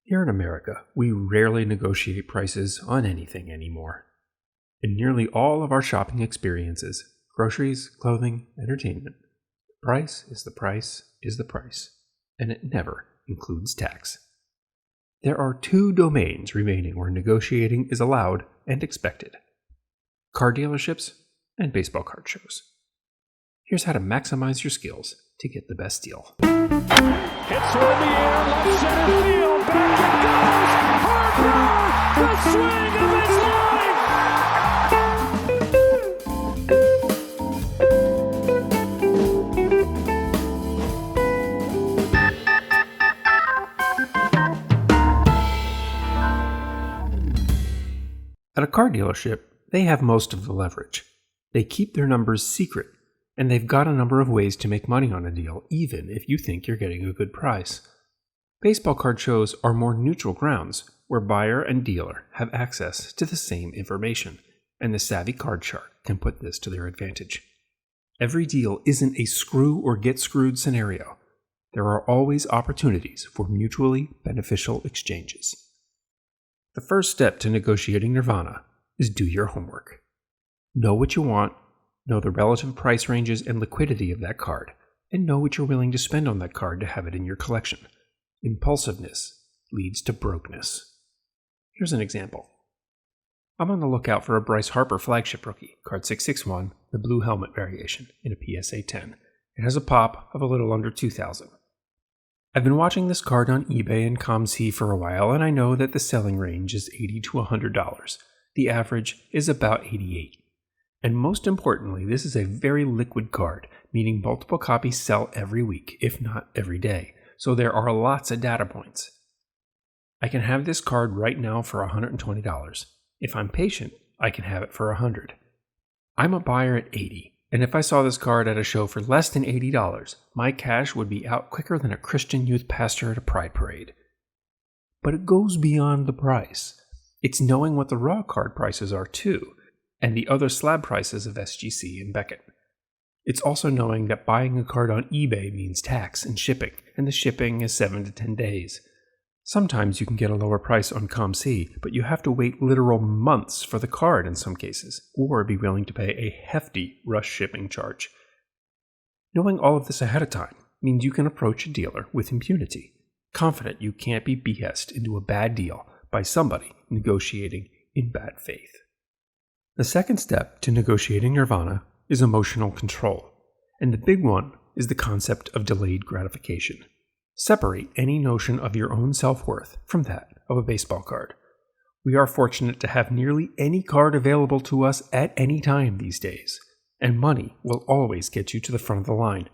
Here in America, we rarely negotiate prices on anything anymore. In nearly all of our shopping experiences, groceries, clothing, entertainment, the price is the price is the price, and it never includes tax. There are two domains remaining where negotiating is allowed and expected: car dealerships and baseball card shows. Here's how to maximize your skills to get the best deal. Hits one in the air, left center field, back it goes! Harper, the swing of his life! At a car dealership, they have most of the leverage. They keep their numbers secret, and they've got a number of ways to make money on a deal, even if you think you're getting a good price. Baseball card shows are more neutral grounds, where buyer and dealer have access to the same information, and the savvy card shark can put this to their advantage. Every deal isn't a screw or get screwed scenario. There are always opportunities for mutually beneficial exchanges. The first step to negotiating nirvana is do your homework. Know what you want, know the relative price ranges and liquidity of that card, and know what you're willing to spend on that card to have it in your collection. Impulsiveness leads to brokeness. Here's an example. I'm on the lookout for a Bryce Harper flagship rookie, card 661, the blue helmet variation, in a PSA 10. It has a pop of a little under $2,000. I've been watching this card on eBay and COMC for a while, and I know that the selling range is $80 to $100. The average is about $88. And most importantly, this is a very liquid card, meaning multiple copies sell every week, if not every day. So there are lots of data points. I can have this card right now for $120. If I'm patient, I can have it for $100. I'm a buyer at $80, and if I saw this card at a show for less than $80, my cash would be out quicker than a Christian youth pastor at a pride parade. But it goes beyond the price. It's knowing what the raw card prices are too, and the other slab prices of SGC and Beckett. It's also knowing that buying a card on eBay means tax and shipping, and the shipping is 7 to 10 days. Sometimes you can get a lower price on COMC, but you have to wait literal months for the card in some cases, or be willing to pay a hefty rush shipping charge. Knowing all of this ahead of time means you can approach a dealer with impunity, confident you can't be BS'd into a bad deal by somebody negotiating in bad faith. The second step to negotiating nirvana is emotional control, and the big one is the concept of delayed gratification. Separate any notion of your own self-worth from that of a baseball card. We are fortunate to have nearly any card available to us at any time these days, and money will always get you to the front of the line.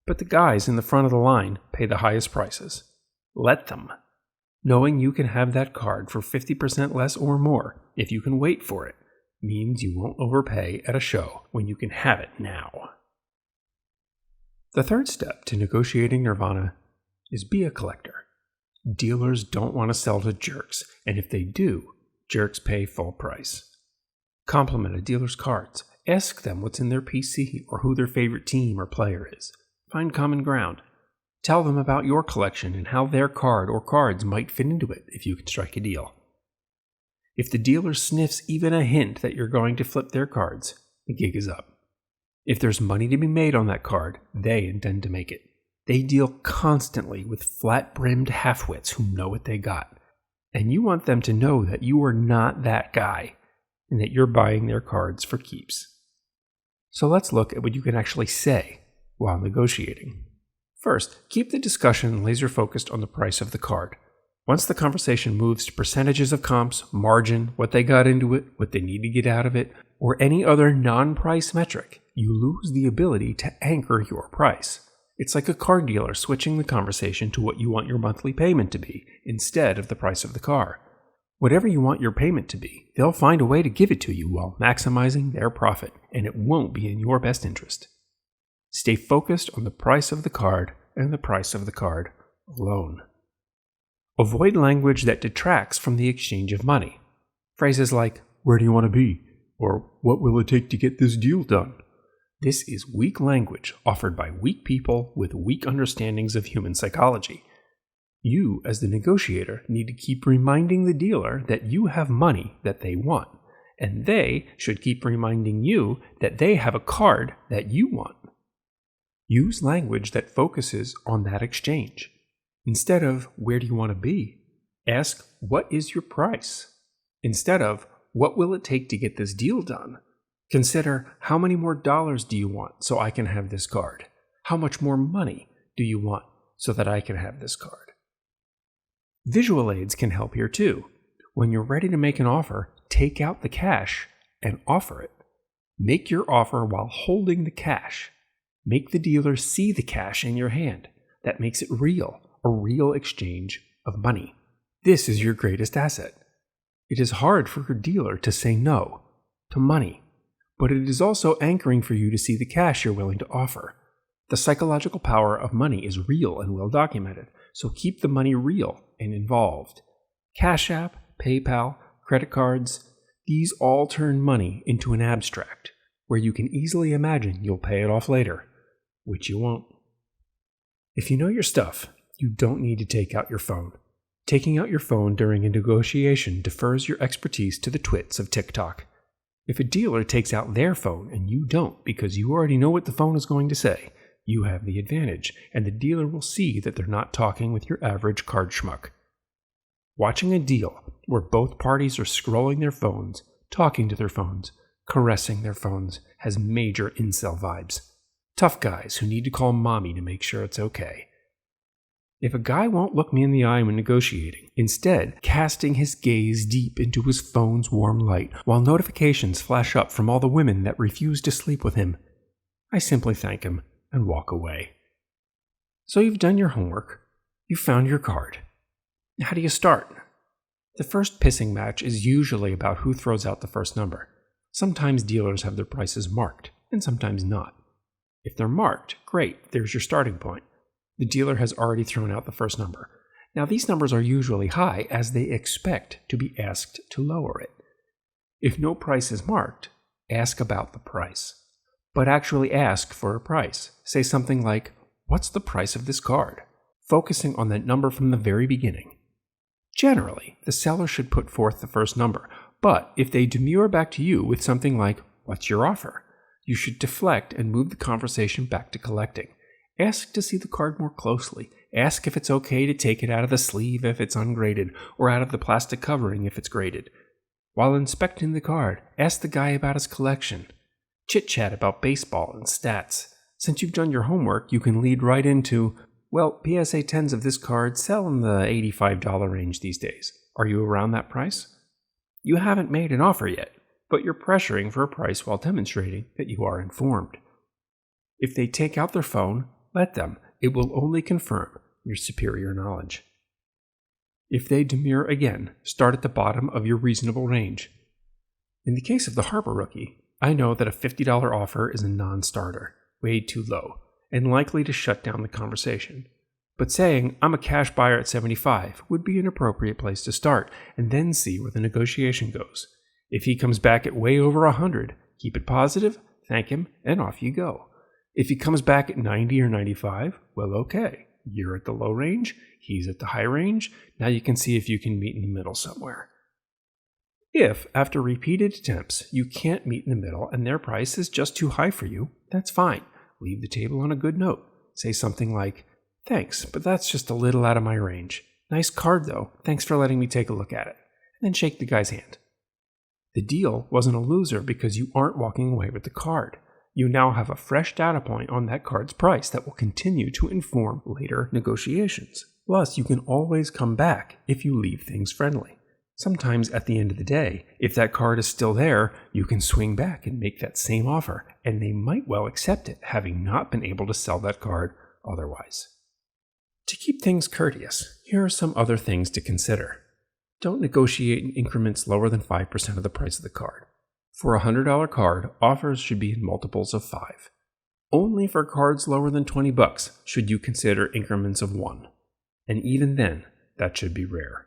But the guys in the front of the line pay the highest prices. Let them. Knowing you can have that card for 50% less or more if you can wait for it means you won't overpay at a show when you can have it now. The third step to negotiating nirvana is be a collector. Dealers don't want to sell to jerks, and if they do, jerks pay full price. Compliment a dealer's cards. Ask them what's in their PC or who their favorite team or player is. Find common ground. Tell them about your collection and how their card or cards might fit into it if you can strike a deal. If the dealer sniffs even a hint that you're going to flip their cards, the gig is up. If there's money to be made on that card, they intend to make it. They deal constantly with flat-brimmed half-wits who know what they got. And you want them to know that you are not that guy, and that you're buying their cards for keeps. So let's look at what you can actually say while negotiating. First, keep the discussion laser-focused on the price of the card. Once the conversation moves to percentages of comps, margin, what they got into it, what they need to get out of it, or any other non-price metric, you lose the ability to anchor your price. It's like a car dealer switching the conversation to what you want your monthly payment to be instead of the price of the car. Whatever you want your payment to be, they'll find a way to give it to you while maximizing their profit, and it won't be in your best interest. Stay focused on the price of the card and the price of the card alone. Avoid language that detracts from the exchange of money. Phrases like, "Where do you want to be?" or "What will it take to get this deal done?" This is weak language offered by weak people with weak understandings of human psychology. You, as the negotiator, need to keep reminding the dealer that you have money that they want, and they should keep reminding you that they have a card that you want. Use language that focuses on that exchange. Instead of, where do you want to be? Ask, what is your price? Instead of, what will it take to get this deal done? Consider, how many more dollars do you want so I can have this card? How much more money do you want so that I can have this card? Visual aids can help here too. When you're ready to make an offer, take out the cash and offer it. Make your offer while holding the cash. Make the dealer see the cash in your hand. That makes it real, a real exchange of money. This is your greatest asset. It is hard for your dealer to say no to money, but it is also anchoring for you to see the cash you're willing to offer. The psychological power of money is real and well documented, so keep the money real and involved. Cash App, PayPal, credit cards, these all turn money into an abstract, where you can easily imagine you'll pay it off later, which you won't. If you know your stuff, you don't need to take out your phone. Taking out your phone during a negotiation defers your expertise to the twits of TikTok. If a dealer takes out their phone and you don't because you already know what the phone is going to say, you have the advantage, and the dealer will see that they're not talking with your average card schmuck. Watching a deal where both parties are scrolling their phones, talking to their phones, caressing their phones has major incel vibes. Tough guys who need to call mommy to make sure it's okay. If a guy won't look me in the eye when negotiating, instead casting his gaze deep into his phone's warm light while notifications flash up from all the women that refuse to sleep with him, I simply thank him and walk away. So you've done your homework. You found your card. How do you start? The first pissing match is usually about who throws out the first number. Sometimes dealers have their prices marked, and sometimes not. If they're marked, great, there's your starting point. The dealer has already thrown out the first number. Now these numbers are usually high as they expect to be asked to lower it. If no price is marked, ask about the price. But actually ask for a price. Say something like, what's the price of this card? Focusing on that number from the very beginning. Generally, the seller should put forth the first number, but if they demur back to you with something like, what's your offer? You should deflect and move the conversation back to collecting. Ask to see the card more closely. Ask if it's okay to take it out of the sleeve if it's ungraded, or out of the plastic covering if it's graded. While inspecting the card, ask the guy about his collection. Chit-chat about baseball and stats. Since you've done your homework, you can lead right into, well, PSA 10s of this card sell in the $85 range these days. Are you around that price? You haven't made an offer yet, but you're pressuring for a price while demonstrating that you are informed. If they take out their phone, let them. It will only confirm your superior knowledge. If they demur again, start at the bottom of your reasonable range. In the case of the Harper rookie, I know that a $50 offer is a non-starter, way too low, and likely to shut down the conversation. But saying, I'm a cash buyer at 75 would be an appropriate place to start, and then see where the negotiation goes. If he comes back at way over 100, keep it positive, thank him, and off you go. If he comes back at 90 or 95, well, okay. You're at the low range, he's at the high range. Now you can see if you can meet in the middle somewhere. If, after repeated attempts, you can't meet in the middle and their price is just too high for you, that's fine. Leave the table on a good note. Say something like, thanks, but that's just a little out of my range. Nice card, though. Thanks for letting me take a look at it. And then shake the guy's hand. The deal wasn't a loser because you aren't walking away with the card. You now have a fresh data point on that card's price that will continue to inform later negotiations. Plus, you can always come back if you leave things friendly. Sometimes at the end of the day, if that card is still there, you can swing back and make that same offer, and they might well accept it, having not been able to sell that card otherwise. To keep things courteous, here are some other things to consider. Don't negotiate in increments lower than 5% of the price of the card. For a $100 card, offers should be in multiples of 5. Only for cards lower than $20 should you consider increments of 1. And even then, that should be rare.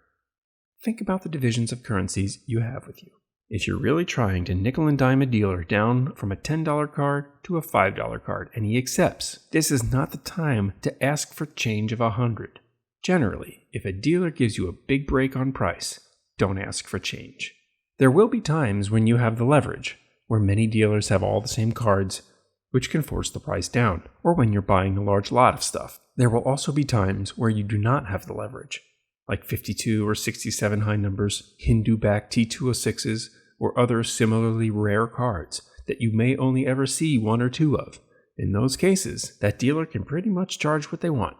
Think about the divisions of currencies you have with you. If you're really trying to nickel and dime a dealer down from a $10 card to a $5 card and he accepts, this is not the time to ask for change of 100. Generally, if a dealer gives you a big break on price, don't ask for change. There will be times when you have the leverage, where many dealers have all the same cards, which can force the price down, or when you're buying a large lot of stuff. There will also be times where you do not have the leverage, like 52 or 67 high numbers, Hindu-backed T206s, or other similarly rare cards that you may only ever see one or two of. In those cases, that dealer can pretty much charge what they want.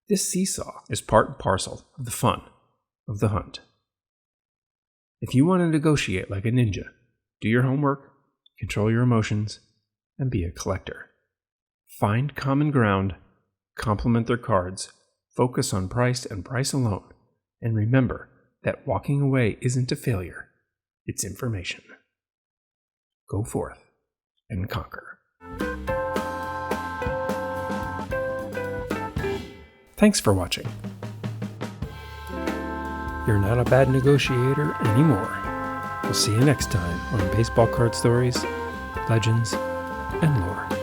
This seesaw is part and parcel of the fun of the hunt. If you want to negotiate like a ninja, do your homework, control your emotions, and be a collector. Find common ground, complement their cards, focus on price and price alone, and remember that walking away isn't a failure, it's information. Go forth and conquer. Thanks for watching. You're not a bad negotiator anymore. We'll see you next time on Baseball Card Stories, Legends, and Lore.